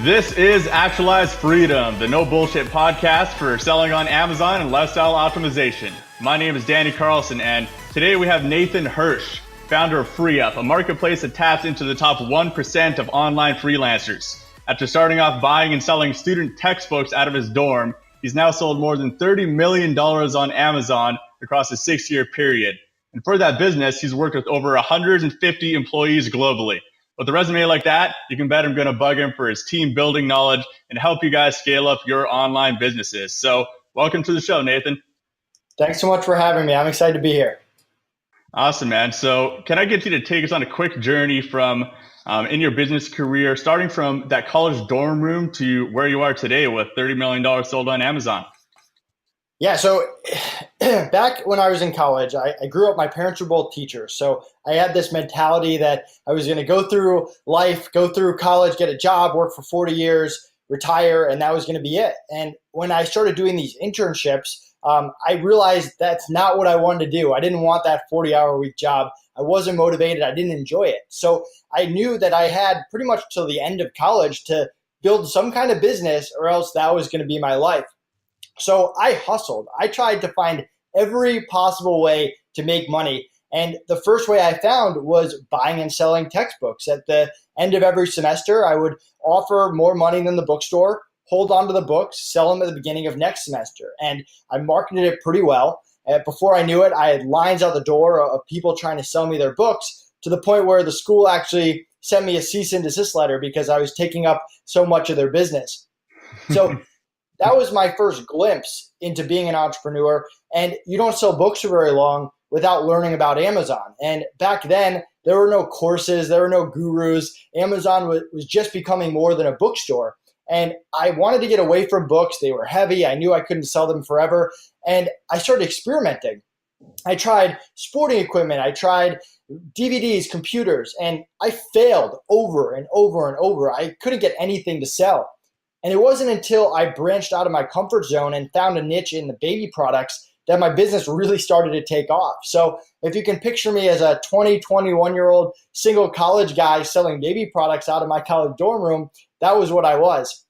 This is Actualize Freedom, the no bullshit podcast for selling on Amazon and lifestyle optimization. My name is Danny Carlson, and today we have Nathan Hirsch, founder of Freeup, a marketplace that taps into the top 1% of online freelancers. After starting off buying and selling student textbooks out of his dorm, he's now sold more than $30 million on Amazon across a 6-year period. And for that business, he's worked with over 150 employees globally. With a resume like that, you can bet I'm going to bug him for his team building knowledge and help you guys scale up your online businesses. So welcome to the show, Nathan. Thanks so much for having me. I'm excited to be here. Awesome, man. So can I get you to take us on a quick journey from in your business career, starting from that college dorm room to where you are today with $30 million sold on Amazon? Yeah, so back when I was in college, I grew up, my parents were both teachers. So I had this mentality that I was going to go through life, go through college, get a job, work for 40 years, retire, and that was going to be it. And when I started doing these internships, I realized that's not what I wanted to do. I didn't want that 40-hour-a-week job. I wasn't motivated. I didn't enjoy it. So I knew that I had pretty much till the end of college to build some kind of business, or else that was going to be my life. So I hustled. I tried to find every possible way to make money. And the first way I found was buying and selling textbooks. At the end of every semester, I would offer more money than the bookstore, hold on to the books, sell them at the beginning of next semester. And I marketed it pretty well. Before I knew it, I had lines out the door of people trying to sell me their books, to the point where the school actually sent me a cease and desist letter because I was taking up so much of their business. So that was my first glimpse into being an entrepreneur. And you don't sell books for very long without learning about Amazon. And back then, there were no courses, there were no gurus. Amazon was just becoming more than a bookstore. And I wanted to get away from books. They were heavy. I knew I couldn't sell them forever. And I started experimenting. I tried sporting equipment. I tried DVDs, computers, and I failed over and over and over. I couldn't get anything to sell. And it wasn't until I branched out of my comfort zone and found a niche in the baby products that my business really started to take off. So if you can picture me as a 21-year-old single college guy selling baby products out of my college dorm room, that was what I was.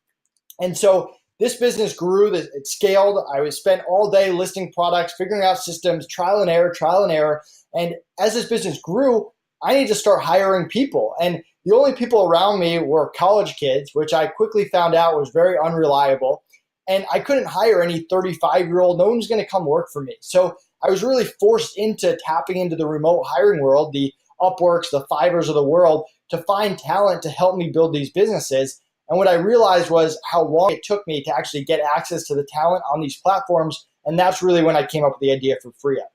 And so this business grew, it scaled. I was spent all day listing products, figuring out systems, trial and error. And as this business grew, I needed to start hiring people. And the only people around me were college kids, which I quickly found out was very unreliable. And I couldn't hire any 35-year-old. No one's going to come work for me. So I was really forced into tapping into the remote hiring world, the Upworks, the Fivers of the world, to find talent to help me build these businesses. And what I realized was how long it took me to actually get access to the talent on these platforms. And that's really when I came up with the idea for Freeup.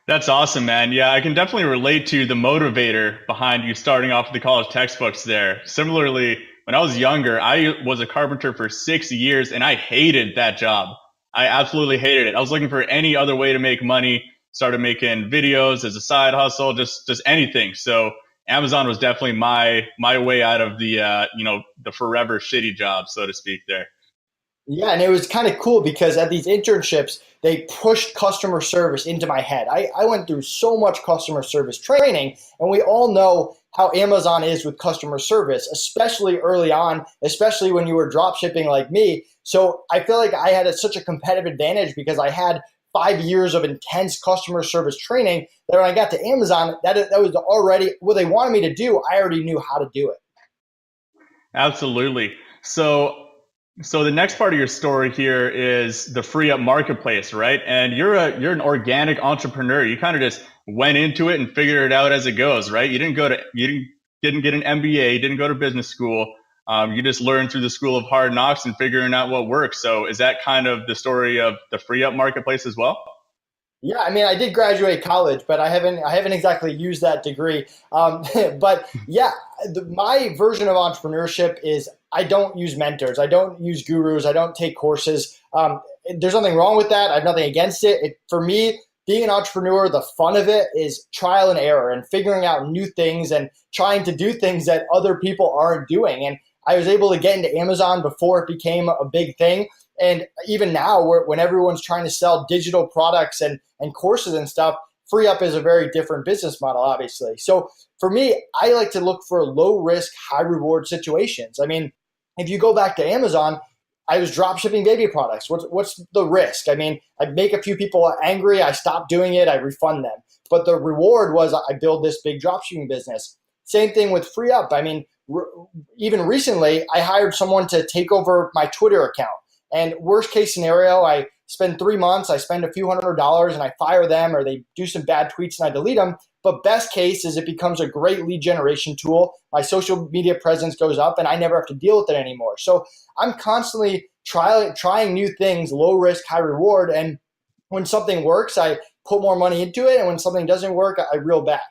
That's awesome, man. Yeah, I can definitely relate to the motivator behind you starting off with the college textbooks there. Similarly, when I was younger, I was a carpenter for 6 years and I hated that job. I absolutely hated it. I was looking for any other way to make money, started making videos as a side hustle, just anything. So Amazon was definitely my way out of the the forever shitty job, so to speak there. Yeah, and it was kind of cool because at these internships, they pushed customer service into my head. I went through so much customer service training, and we all know how Amazon is with customer service, especially early on, especially when you were drop shipping like me. So I feel like I had such a competitive advantage because I had 5 years of intense customer service training that when I got to Amazon, that was already what they wanted me to do. I already knew how to do it. Absolutely. So the next part of your story here is the Freeup marketplace, right? And you're an organic entrepreneur. You kind of just went into it and figured it out as it goes, right? You didn't get an MBA, you didn't go to business school. You just learned through the school of hard knocks and figuring out what works. So is that kind of the story of the Freeup marketplace as well? Yeah, I mean, I did graduate college, but I haven't exactly used that degree. But yeah, my version of entrepreneurship is I don't use mentors, I don't use gurus, I don't take courses. There's nothing wrong with that. I have nothing against it. For me, being an entrepreneur, the fun of it is trial and error and figuring out new things and trying to do things that other people aren't doing. And I was able to get into Amazon before it became a big thing. And even now, when everyone's trying to sell digital products and courses and stuff, Freeup is a very different business model, obviously. So for me, I like to look for low risk, high reward situations. I mean, if you go back to Amazon, I was drop shipping baby products. What's the risk? I mean, I make a few people angry. I stop doing it. I refund them. But the reward was I build this big drop shipping business. Same thing with Freeup. I mean, even recently, I hired someone to take over my Twitter account. And worst case scenario, I spend 3 months, I spend a few $100s and I fire them, or they do some bad tweets and I delete them. But best case is it becomes a great lead generation tool. My social media presence goes up and I never have to deal with it anymore. So I'm constantly trying new things, low risk, high reward. And when something works, I put more money into it. And when something doesn't work, I reel back.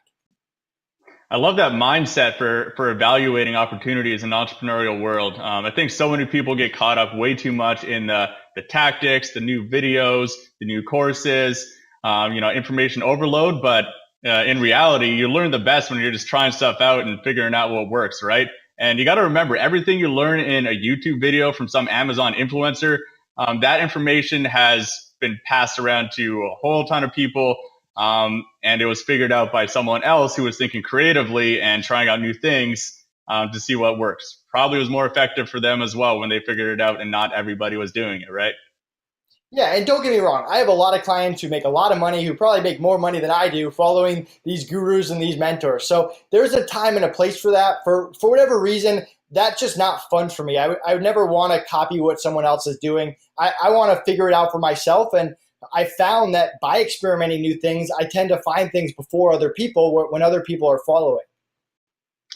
I love that mindset for evaluating opportunities in the entrepreneurial world. I think so many people get caught up way too much in the tactics, the new videos, the new courses, information overload. But in reality, you learn the best when you're just trying stuff out and figuring out what works, right? And you got to remember, everything you learn in a YouTube video from some Amazon influencer, that information has been passed around to a whole ton of people. And it was figured out by someone else who was thinking creatively and trying out new things to see what works. Probably was more effective for them as well when they figured it out and not everybody was doing it, right? Yeah, and don't get me wrong. I have a lot of clients who make a lot of money, who probably make more money than I do following these gurus and these mentors. So there's a time and a place for that. For whatever reason, that's just not fun for me. I would never want to copy what someone else is doing. I want to figure it out for myself. And I found that by experimenting new things, I tend to find things before other people when other people are following.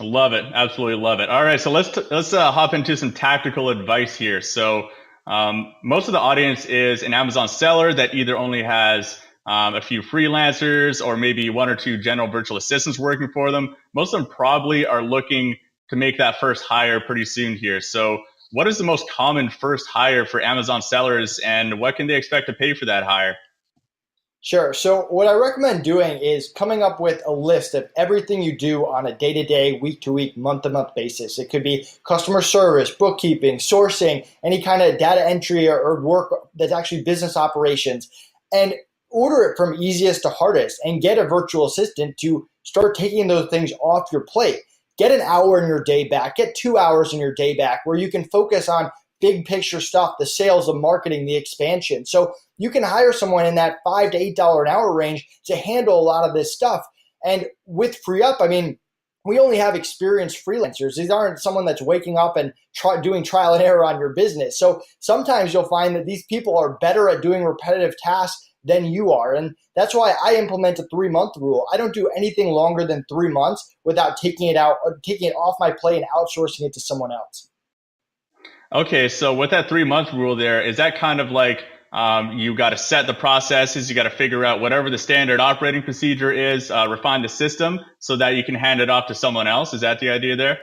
Love it. Absolutely love it. All right. So let's hop into some tactical advice here. So most of the audience is an Amazon seller that either only has a few freelancers or maybe one or two general virtual assistants working for them. Most of them probably are looking to make that first hire pretty soon here. So what is the most common first hire for Amazon sellers, and what can they expect to pay for that hire? Sure. So what I recommend doing is coming up with a list of everything you do on a day-to-day, week-to-week, month-to-month basis. It could be customer service, bookkeeping, sourcing, any kind of data entry or work that's actually business operations, and order it from easiest to hardest and get a virtual assistant to start taking those things off your plate. Get an hour in your day back, get 2 hours in your day back where you can focus on big picture stuff, the sales, the marketing, the expansion. So you can hire someone in that $5 to $8 an hour range to handle a lot of this stuff. And with Freeup, I mean, we only have experienced freelancers. These aren't someone that's waking up and doing trial and error on your business. So sometimes you'll find that these people are better at doing repetitive tasks than you are. And that's why I implement a 3-month rule. I don't do anything longer than 3 months without taking it off my plate and outsourcing it to someone else. Okay, so with that 3-month rule there, is that kind of like you got to set the processes, you got to figure out whatever the standard operating procedure is, refine the system so that you can hand it off to someone else? Is that the idea there?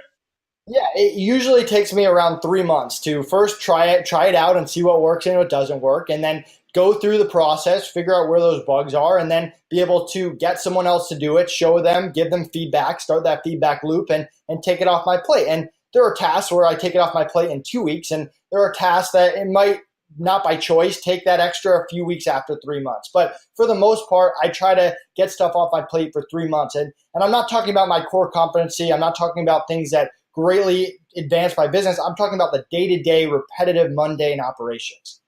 Yeah, it usually takes me around 3 months to first try it out and see what works and what doesn't work, and then go through the process, figure out where those bugs are, and then be able to get someone else to do it, show them, give them feedback, start that feedback loop, and take it off my plate. And there are tasks where I take it off my plate in 2 weeks, and there are tasks that it might not by choice take that extra a few weeks after 3 months. But for the most part, I try to get stuff off my plate for 3 months. And I'm not talking about my core competency. I'm not talking about things that greatly advance my business. I'm talking about the day-to-day, repetitive, mundane operations.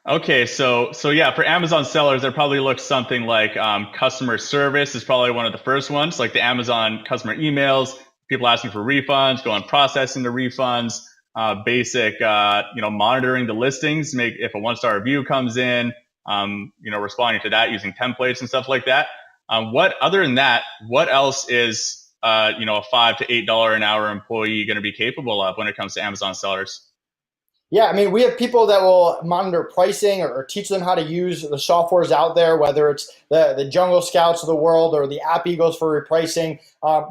Okay, so yeah, for Amazon sellers, there probably looks something like customer service is probably one of the first ones, like the Amazon customer emails, people asking for refunds, going processing the refunds, basic, monitoring the listings, make if a 1-star review comes in, responding to that using templates and stuff like that. Other than that, what else is a $5 to $8 an hour employee going to be capable of when it comes to Amazon sellers? Yeah, I mean, we have people that will monitor pricing or teach them how to use the softwares out there, whether it's the Jungle Scouts of the world or the App Eagles for repricing.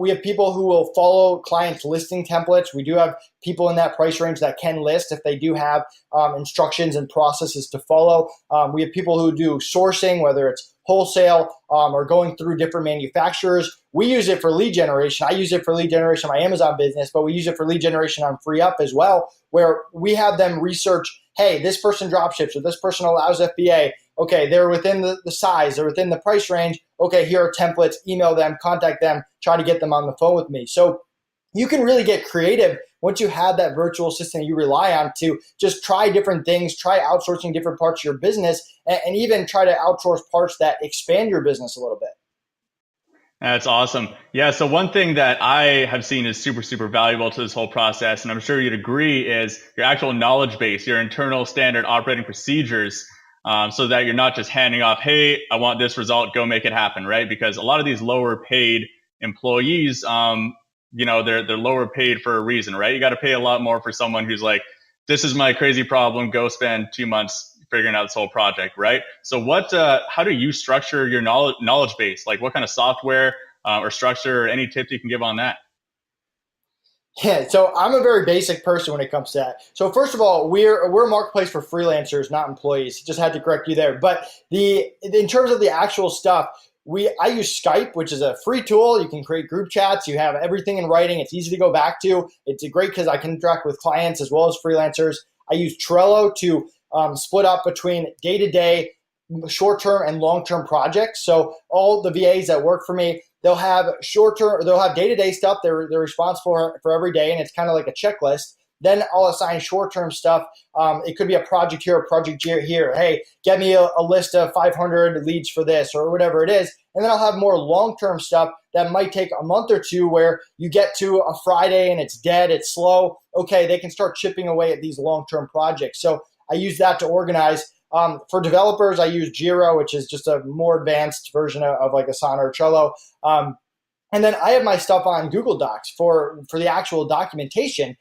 We have people who will follow clients' listing templates. We do have people in that price range that can list if they do have instructions and processes to follow. We have people who do sourcing, whether it's wholesale or going through different manufacturers. We use it for lead generation. I use it for lead generation in my Amazon business, but we use it for lead generation on Freeup as well, where we have them research, hey, this person drop ships or this person allows FBA Okay, they're within the size, they're within the price range. Okay, here are templates, email them, contact them, try to get them on the phone with me. So you can really get creative once you have that virtual assistant you rely on to just try different things, try outsourcing different parts of your business, and even try to outsource parts that expand your business a little bit. That's awesome. Yeah. So one thing that I have seen is super, super valuable to this whole process, and I'm sure you'd agree, is your actual knowledge base, your internal standard operating procedures, so that you're not just handing off, hey, I want this result, go make it happen, right? Because a lot of these lower paid employees, they're lower paid for a reason, right? You got to pay a lot more for someone who's like, this is my crazy problem, go spend 2 months figuring out this whole project, right? So how do you structure your knowledge base? Like what kind of software or structure, or any tips you can give on that? Yeah, so I'm a very basic person when it comes to that. So first of all, we're a marketplace for freelancers, not employees. Just had to correct you there. But in terms of the actual stuff, I use Skype, which is a free tool. You can create group chats. You have everything in writing. It's easy to go back to. It's great because I can interact with clients as well as freelancers. I use Trello to split up between day-to-day, short-term, and long-term projects. So all the VAs that work for me, they'll have short-term, they'll have day-to-day stuff they're responsible for every day, and it's kind of like a checklist. Then I'll assign short-term stuff. It could be a project here, a project here. Hey, get me a list of 500 leads for this or whatever it is. And then I'll have more long-term stuff that might take a month or two where you get to a Friday and it's dead, it's slow. Okay, they can start chipping away at these long-term projects. So I use that to organize. For developers, I use Jira, which is just a more advanced version of like Asana or Trello. And then I have my stuff on Google Docs for the actual documentation.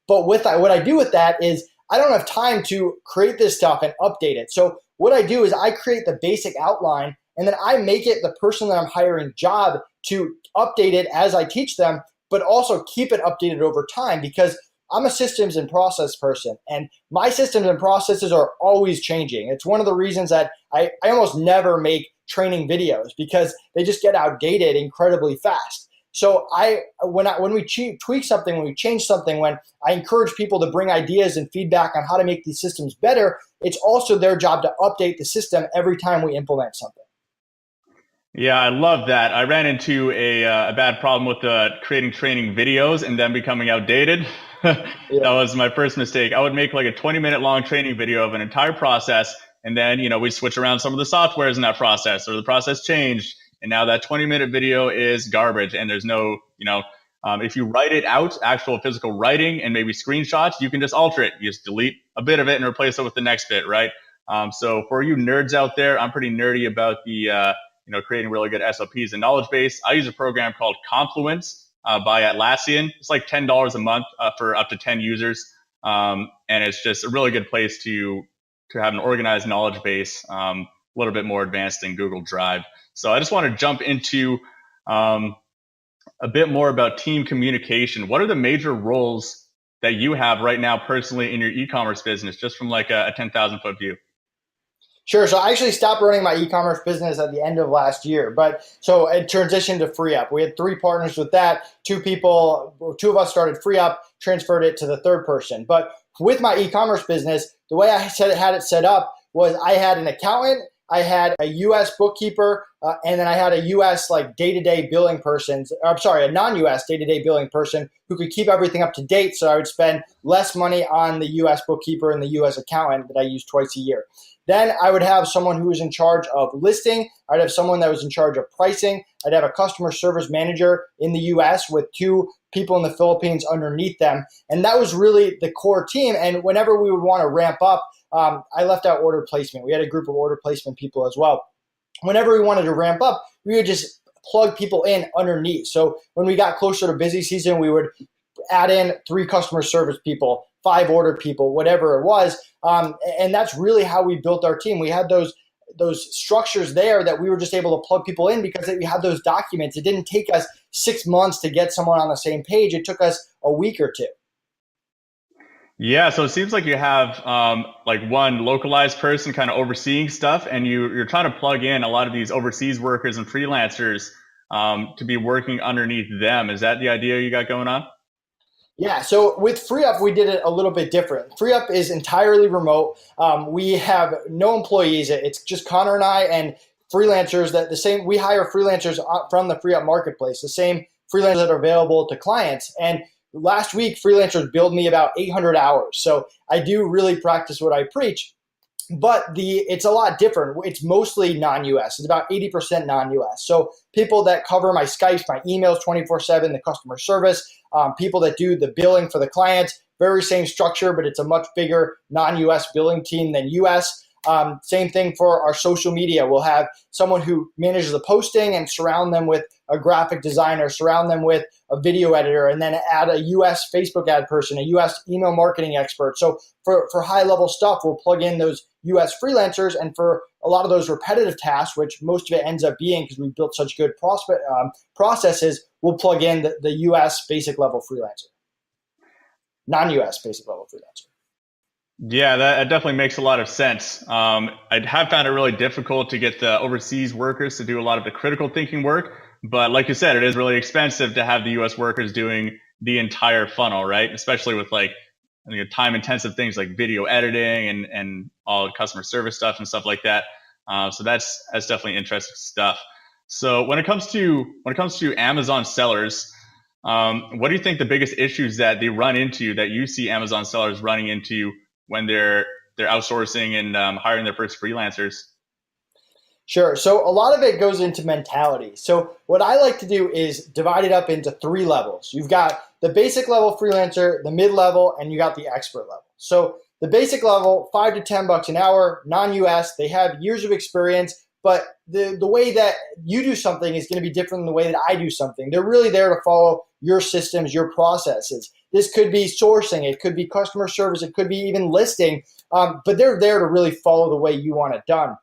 But what I do with that is I don't have time to create this stuff and update it. So what I do is I create the basic outline, and then I make it the person that I'm hiring job to update it as I teach them, but also keep it updated over time, because I'm a systems and process person, and my systems and processes are always changing. It's one of the reasons that I almost never make training videos, because they just get outdated incredibly fast. So when we tweak something, when we change something, when I encourage people to bring ideas and feedback on how to make these systems better, it's also their job to update the system every time we implement something. Yeah, I love that. I ran into a bad problem with creating training videos and them becoming outdated. That was my first mistake. I would make like a 20-minute long training video of an entire process, and then we switch around some of the softwares in that process, or the process changed, and now that 20-minute video is garbage. And there's no, if you write it out, actual physical writing and maybe screenshots, you can just alter it. You just delete a bit of it and replace it with the next bit, right? So for you nerds out there, I'm pretty nerdy about the creating really good SOPs and knowledge base. I use a program called Confluence by Atlassian. It's like $10 a month for up to 10 users. And it's just a really good place to have an organized knowledge base, a little bit more advanced than Google Drive. So I just want to jump into a bit more about team communication. What are the major roles that you have right now personally in your e-commerce business, just from like a 10,000 foot view? Sure. So I actually stopped running my e-commerce business at the end of last year. But so it transitioned to Freeup. We had 3 partners with that. 2 of us started Freeup, transferred it to the third person. But with my e-commerce business, the way I had it set up was I had an accountant, I had a U.S. bookkeeper, and then I had a U.S. like day-to-day billing person. I'm sorry, a non-U.S. day-to-day billing person who could keep everything up to date. So I would spend less money on the U.S. bookkeeper and the U.S. accountant that I use twice a year. Then I would have someone who was in charge of listing. I'd have someone that was in charge of pricing. I'd have a customer service manager in the US with 2 people in the Philippines underneath them. And that was really the core team. And whenever we would want to ramp up, I left out order placement. We had a group of order placement people as well. Whenever we wanted to ramp up, we would just plug people in underneath. So when we got closer to busy season, we would add in 3 customer service people, 5 order people, whatever it was. And that's really how we built our team. We had those structures there that we were just able to plug people in because we had those documents. It didn't take us 6 months to get someone on the same page. It took us a week or 2. Yeah, so it seems like you have like one localized person kind of overseeing stuff, and you're trying to plug in a lot of these overseas workers and freelancers to be working underneath them. Is that the idea you got going on? Yeah, so with Freeup, we did it a little bit different. Freeup is entirely remote. We have no employees. It's just Connor and I and freelancers that the same, we hire freelancers from the Freeup marketplace, the same freelancers that are available to clients. And last week, freelancers billed me about 800 hours. So I do really practice what I preach. But it's a lot different. It's mostly non-US. It's about 80% non-US. So people that cover my Skypes, my emails 24/7, the customer service, people that do the billing for the clients, very same structure, but it's a much bigger non-US billing team than US. Same thing for our social media. We'll have someone who manages the posting and surround them with a graphic designer, surround them with a video editor, and then add a US Facebook ad person, a US email marketing expert. So for high level stuff, we'll plug in those US freelancers. And for a lot of those repetitive tasks, which most of it ends up being because we built such good processes, we'll plug in the US basic level freelancer, non-US basic level freelancer. Yeah, that definitely makes a lot of sense. I have found it really difficult to get the overseas workers to do a lot of the critical thinking work. But like you said, it is really expensive to have the US workers doing the entire funnel, right? Especially with like time intensive things like video editing and all customer service stuff and stuff like that. So that's definitely interesting stuff. So when it comes to Amazon sellers, what do you think the biggest issues that they run into, that you see Amazon sellers running into when they're outsourcing and hiring their first freelancers? Sure. So a lot of it goes into mentality. So what I like to do is divide it up into 3 levels. You've got the basic level freelancer, the mid level, and you got the expert level. So the basic level, $5 to $10 an hour, non-US, they have years of experience, but the way that you do something is going to be different than the way that I do something. They're really there to follow your systems, your processes. This could be sourcing, it could be customer service, it could be even listing, but they're there to really follow the way you want it done.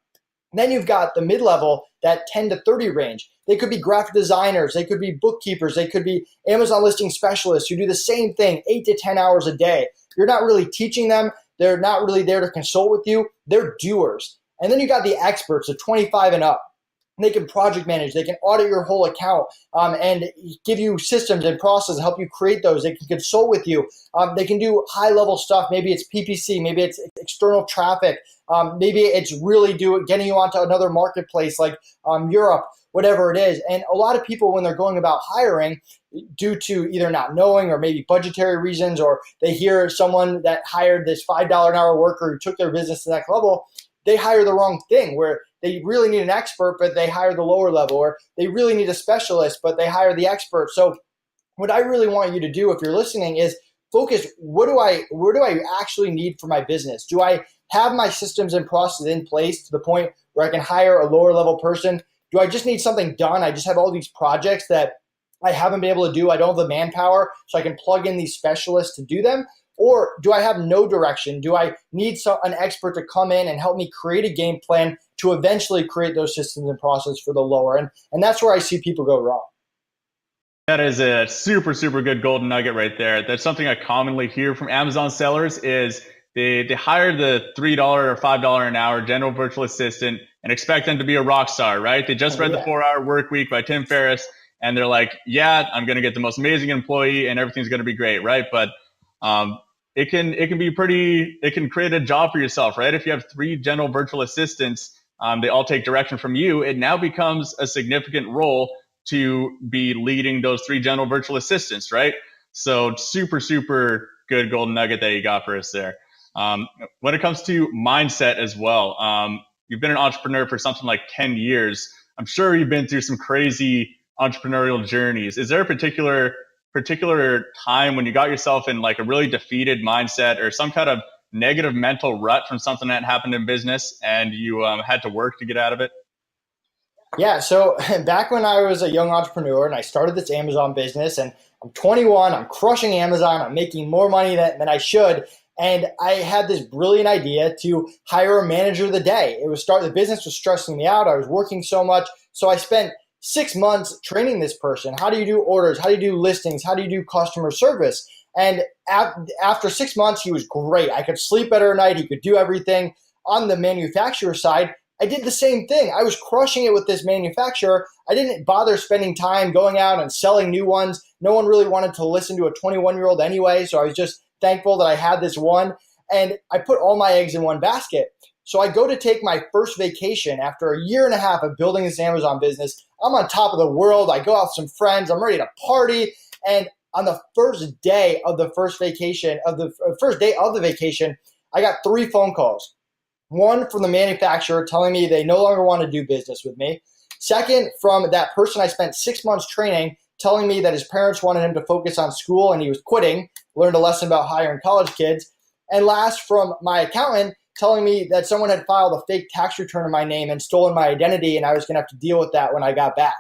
And then you've got the mid-level, that 10 to 30 range. They could be graphic designers, they could be bookkeepers, they could be Amazon listing specialists who do the same thing 8 to 10 hours a day. You're not really teaching them. They're not really there to consult with you. They're doers. And then you got the experts, the 25 and up. They can project manage. They can audit your whole account and give you systems and processes, help you create those. They can consult with you. They can do high-level stuff. Maybe it's PPC. Maybe it's external traffic. Maybe it's really getting you onto another marketplace like Europe, whatever it is. And a lot of people, when they're going about hiring, due to either not knowing or maybe budgetary reasons, or they hear someone that hired this $5 an hour worker who took their business to the next level, they hire the wrong thing, where they really need an expert, but they hire the lower level, or they really need a specialist, but they hire the expert. So what I really want you to do, if you're listening, is focus, where do I actually need for my business? Do I have my systems and processes in place to the point where I can hire a lower level person? Do I just need something done? I just have all these projects that I haven't been able to do. I don't have the manpower, so I can plug in these specialists to do them. Or do I have no direction? Do I need an expert to come in and help me create a game plan to eventually create those systems and processes for the lower? And that's where I see people go wrong. That is a super, super good golden nugget right there. That's something I commonly hear from Amazon sellers is they hire the $3 or $5 an hour general virtual assistant and expect them to be a rock star, right? They just read The 4-Hour Work Week by Tim Ferriss, and they're like, yeah, I'm going to get the most amazing employee and everything's going to be great, right? But it can create a job for yourself, right? If you have 3 general virtual assistants, they all take direction from you. It now becomes a significant role to be leading those 3 general virtual assistants, right? So super, super good golden nugget that you got for us there. When it comes to mindset as well, you've been an entrepreneur for something like 10 years. I'm sure you've been through some crazy entrepreneurial journeys. Is there a particular time when you got yourself in like a really defeated mindset or some kind of negative mental rut from something that happened in business and you had to work to get out of it? Yeah, so back when I was a young entrepreneur and I started this Amazon business, and I'm 21, I'm crushing Amazon, I'm making more money than I should, and I had this brilliant idea to hire a manager of the day. The business was stressing me out. I was working so much, so I spent 6 months training this person. How do you do orders? How do you do listings? How do you do customer service? And after 6 months, he was great. I could sleep better at night. He could do everything. On the manufacturer side, I did the same thing. I was crushing it with this manufacturer. I didn't bother spending time going out and selling new ones. No one really wanted to listen to a 21-year-old anyway, so I was just thankful that I had this one. And I put all my eggs in one basket. So I go to take my first vacation after a year and a half of building this Amazon business. I'm on top of the world. I go out with some friends. I'm ready to party. And on the first day of the first vacation, I got 3 phone calls. One from the manufacturer telling me they no longer want to do business with me. Second, from that person I spent 6 months training, telling me that his parents wanted him to focus on school and he was quitting, learned a lesson about hiring college kids. And last, from my accountant telling me that someone had filed a fake tax return in my name and stolen my identity, and I was going to have to deal with that when I got back.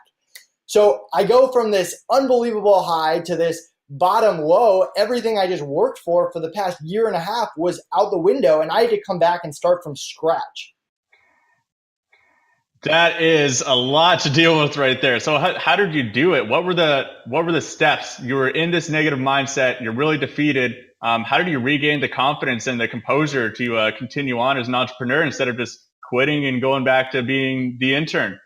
So I go from this unbelievable high to this bottom low. Everything I just worked for the past year and a half was out the window, and I had to come back and start from scratch. That is a lot to deal with right there. So how did you do it? What were the steps? You were in this negative mindset. You're really defeated. How did you regain the confidence and the composure to continue on as an entrepreneur instead of just quitting and going back to being the intern?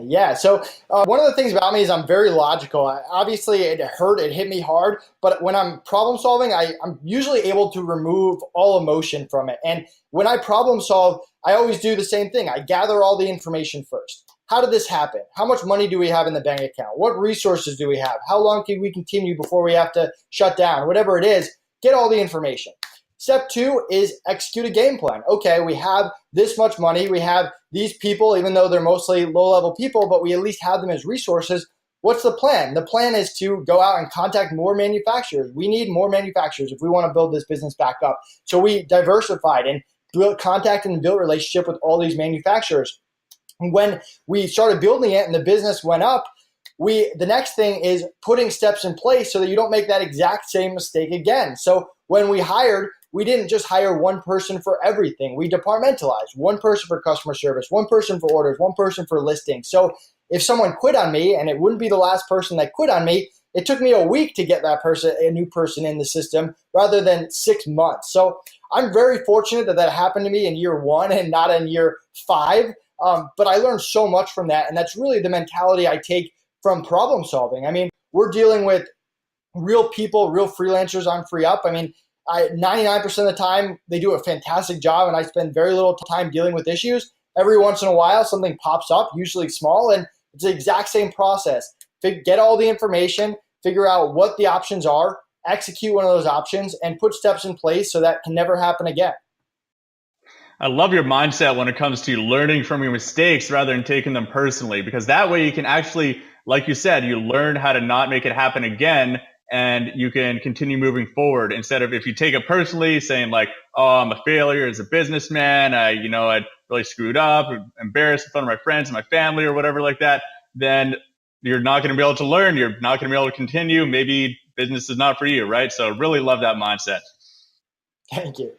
Yeah. So one of the things about me is I'm very logical. Obviously, it hurt. It hit me hard. But when I'm problem solving, I'm usually able to remove all emotion from it. And when I problem solve, I always do the same thing. I gather all the information first. How did this happen? How much money do we have in the bank account? What resources do we have? How long can we continue before we have to shut down? Whatever it is, get all the information. Step 2 is execute a game plan. Okay, we have this much money. We have these people, even though they're mostly low-level people, but we at least have them as resources. What's the plan? The plan is to go out and contact more manufacturers. We need more manufacturers if we want to build this business back up. So we diversified and contacted and built relationship with all these manufacturers. And when we started building it and the business went up, the next thing is putting steps in place so that you don't make that exact same mistake again. So when we hired, we didn't just hire one person for everything. We departmentalized. One person for customer service, one person for orders, one person for listing. So if someone quit on me, and it wouldn't be the last person that quit on me, it took me a week to get that person, a new person in the system, rather than 6 months. So I'm very fortunate that happened to me in year 1 and not in year 5. But I learned so much from that. And that's really the mentality I take from problem solving. I mean, we're dealing with real people, real freelancers on Freeup. I mean, 99% of the time, they do a fantastic job, and I spend very little time dealing with issues. Every once in a while, something pops up, usually small, and it's the exact same process. Get all the information, figure out what the options are, execute one of those options, and put steps in place so that can never happen again. I love your mindset when it comes to learning from your mistakes rather than taking them personally, because that way you can actually, like you said, you learn how to not make it happen again, and you can continue moving forward instead of if you take it personally, saying like, oh, I'm a failure as a businessman, I really screwed up, embarrassed in front of my friends and my family or whatever like that, then you're not going to be able to learn. You're not going to be able to continue. Maybe business is not for you, right? So really love that mindset. Thank you.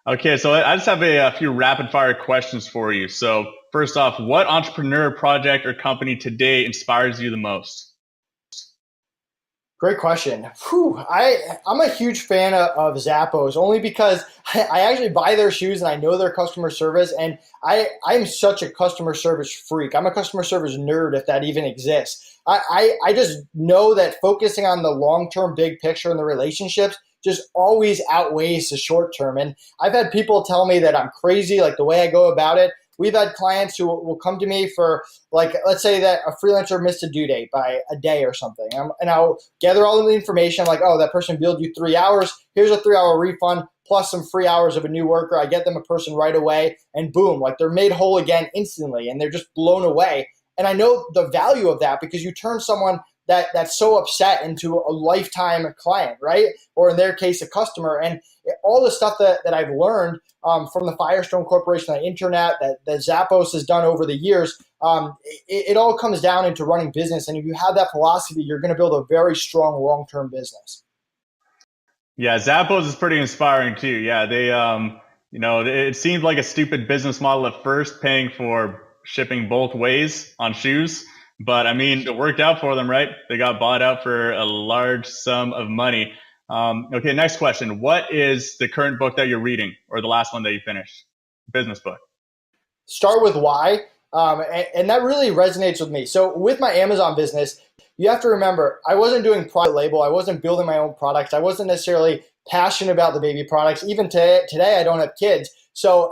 Okay, so I just have a few rapid fire questions for you. So first off, what entrepreneur, project, or company today inspires you the most? Great question. I'm a huge fan of Zappos only because I actually buy their shoes and I know their customer service, and I'm such a customer service freak. I'm a customer service nerd, if that even exists. I just know that focusing on the long-term big picture and the relationships just always outweighs the short term. And I've had people tell me that I'm crazy, like the way I go about it. We've had clients who will come to me for, like, let's say that a freelancer missed a due date by a day or something. And I'll gather all of the information like, oh, that person billed you 3 hours. Here's a 3-hour refund plus some free hours of a new worker. I get them a person right away, and boom, like they're made whole again instantly, and they're just blown away. And I know the value of that because you turn someone that's so upset into a lifetime client, right? Or in their case, a customer. And all the stuff that I've learned from the Firestone Corporation, the internet, that Zappos has done over the years, it all comes down into running business. And if you have that philosophy, you're going to build a very strong long-term business. Yeah, Zappos is pretty inspiring too. Yeah, they, it seemed like a stupid business model at first, paying for shipping both ways on shoes. But I mean, it worked out for them, right? They got bought out for a large sum of money. Okay, next question. What is the current book that you're reading, or the last one that you finished? Business book. start with why. And that really resonates with me. So with my Amazon business, you have to remember, I wasn't doing private label. I wasn't building my own products. I wasn't necessarily passionate about the baby products. Even today I don't have kids. So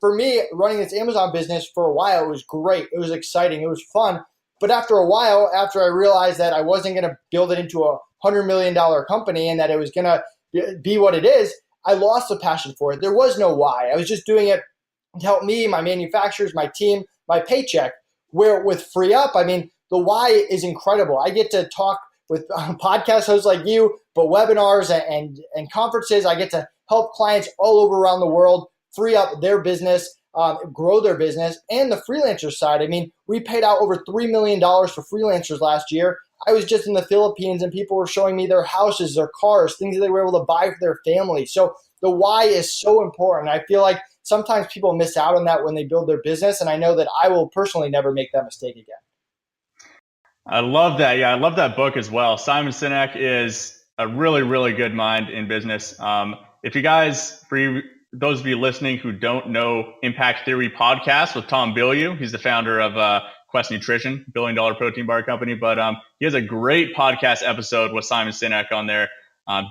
for me, running this Amazon business for a while, it was great. It was exciting. It was fun. But after a while, after I realized that I wasn't going to build it into a $100 million company and that it was going to be what it is, I lost the passion for it. There was no why. I was just doing it to help me, my manufacturers, my team, my paycheck. Where with Freeup, I mean, the why is incredible. I get to talk with podcast hosts like you, but webinars and conferences. I get to help clients all over around the world free up their business, grow their business, and the freelancer side. I mean, we paid out over $3 million for freelancers last year. I was just in the Philippines and people were showing me their houses, their cars, things that they were able to buy for their family. So the why is so important. I feel like sometimes people miss out on that when they build their business, and I know that I will personally never make that mistake again. I love that. Yeah, I love that book as well. Simon Sinek is a really, really good mind in business. If you guys, for those of you listening who don't know Impact Theory podcast with Tom Bilyeu, he's the founder of Quest Nutrition, billion-dollar protein bar company. But he has a great podcast episode with Simon Sinek on there.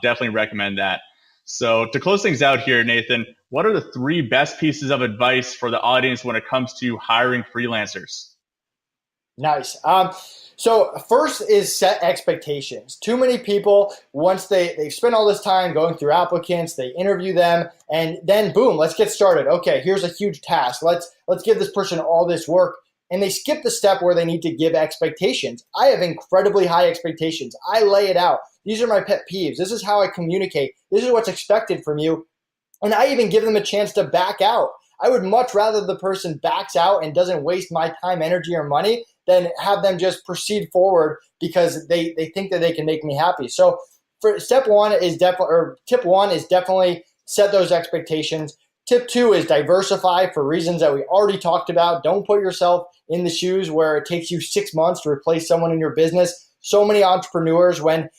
Definitely recommend that. So to close things out here, Nathan, what are the 3 best pieces of advice for the audience when it comes to hiring freelancers? Nice. So first is set expectations. Too many people, once they've spent all this time going through applicants, they interview them, and then boom, let's get started. Okay, here's a huge task. Let's give this person all this work. And they skip the step where they need to give expectations. I have incredibly high expectations. I lay it out. These are my pet peeves. This is how I communicate. This is what's expected from you. And I even give them a chance to back out. I would much rather the person backs out and doesn't waste my time, energy, or money than have them just proceed forward because they think that they can make me happy. So for tip one is definitely set those expectations. Tip 2 is diversify for reasons that we already talked about. Don't put yourself in the shoes where it takes you 6 months to replace someone in your business. So many entrepreneurs, when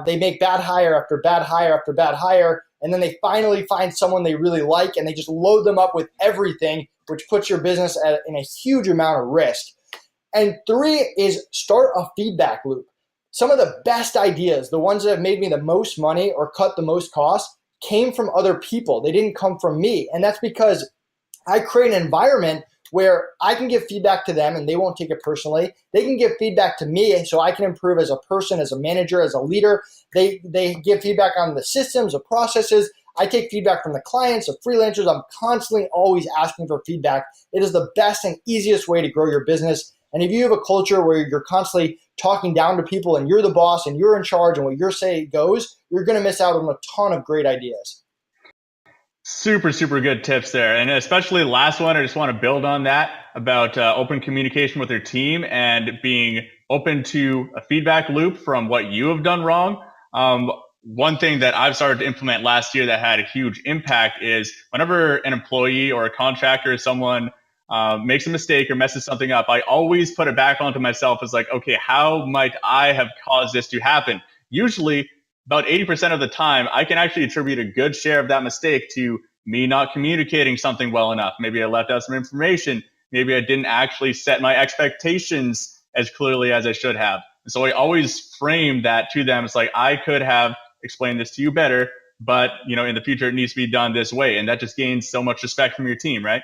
they make bad hire after bad hire after bad hire, and then they finally find someone they really like and they just load them up with everything, which puts your business in a huge amount of risk. And 3 is start a feedback loop. Some of the best ideas, the ones that have made me the most money or cut the most cost, came from other people. They didn't come from me. And that's because I create an environment where I can give feedback to them and they won't take it personally. They can give feedback to me so I can improve as a person, as a manager, as a leader. They give feedback on the systems, the processes. I take feedback from the clients, the freelancers. I'm constantly always asking for feedback. It is the best and easiest way to grow your business. And if you have a culture where you're constantly talking down to people and you're the boss and you're in charge and what you're saying goes, you're going to miss out on a ton of great ideas. Super, super good tips there. And especially the last one, I just want to build on that about open communication with your team and being open to a feedback loop from what you have done wrong. One thing that I've started to implement last year that had a huge impact is whenever an employee or a contractor, someone makes a mistake or messes something up, I always put it back onto myself as like, okay, how might I have caused this to happen? Usually about 80% of the time, I can actually attribute a good share of that mistake to me not communicating something well enough. Maybe I left out some information. Maybe I didn't actually set my expectations as clearly as I should have. And so I always frame that to them. It's like, I could have explained this to you better, but in the future, it needs to be done this way. And that just gains so much respect from your team, right?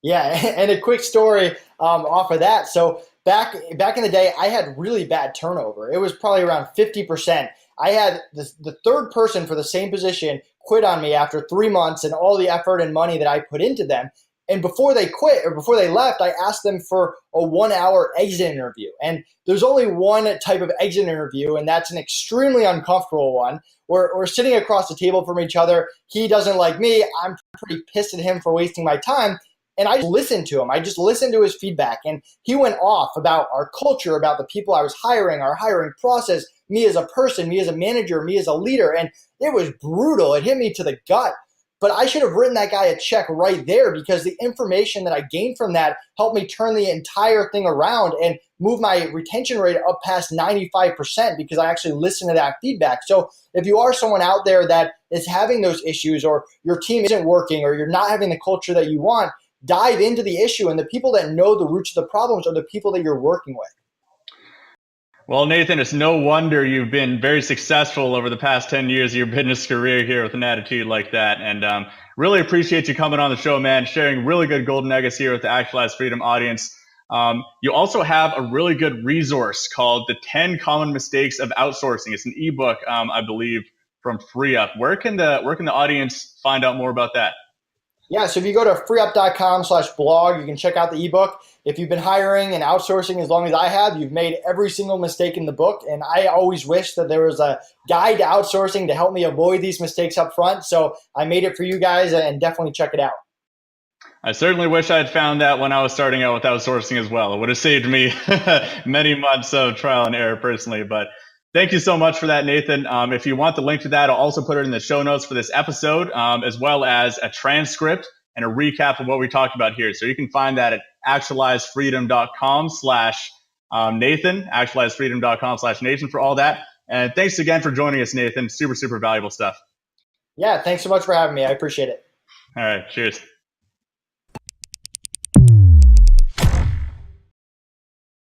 Yeah, and a quick story off of that. So back in the day, I had really bad turnover. It was probably around 50%. I had the third person for the same position quit on me after 3 months and all the effort and money that I put into them. And before they quit or before they left, I asked them for a 1-hour exit interview. And there's only one type of exit interview, and that's an extremely uncomfortable one. We're sitting across the table from each other. He doesn't like me. I'm pretty pissed at him for wasting my time. And I listened to him. I just listened to his feedback. And he went off about our culture, about the people I was hiring, our hiring process, me as a person, me as a manager, me as a leader. And it was brutal. It hit me to the gut. But I should have written that guy a check right there because the information that I gained from that helped me turn the entire thing around and move my retention rate up past 95% because I actually listened to that feedback. So if you are someone out there that is having those issues or your team isn't working or you're not having the culture that you want, dive into the issue. And the people that know the roots of the problems are the people that you're working with. Well, Nathan, it's no wonder you've been very successful over the past 10 years of your business career here with an attitude like that. And really appreciate you coming on the show, man, sharing really good golden nuggets here with the Actualize Freedom audience. You also have a really good resource called The 10 Common Mistakes of Outsourcing. It's an ebook, I believe, from Freeup. Where can the audience find out more about that? Yeah, so if you go to freeup.com/blog, you can check out the ebook. If you've been hiring and outsourcing as long as I have, you've made every single mistake in the book. And I always wish that there was a guide to outsourcing to help me avoid these mistakes up front. So I made it for you guys, and definitely check it out. I certainly wish I had found that when I was starting out with outsourcing as well. It would have saved me many months of trial and error personally. But thank you so much for that, Nathan. If you want the link to that, I'll also put it in the show notes for this episode, as well as a transcript and a recap of what we talked about here. So you can find that at actualizefreedom.com/Nathan, actualizefreedom.com/Nathan for all that. And thanks again for joining us, Nathan. Super, super valuable stuff. Yeah, thanks so much for having me. I appreciate it. All right. Cheers.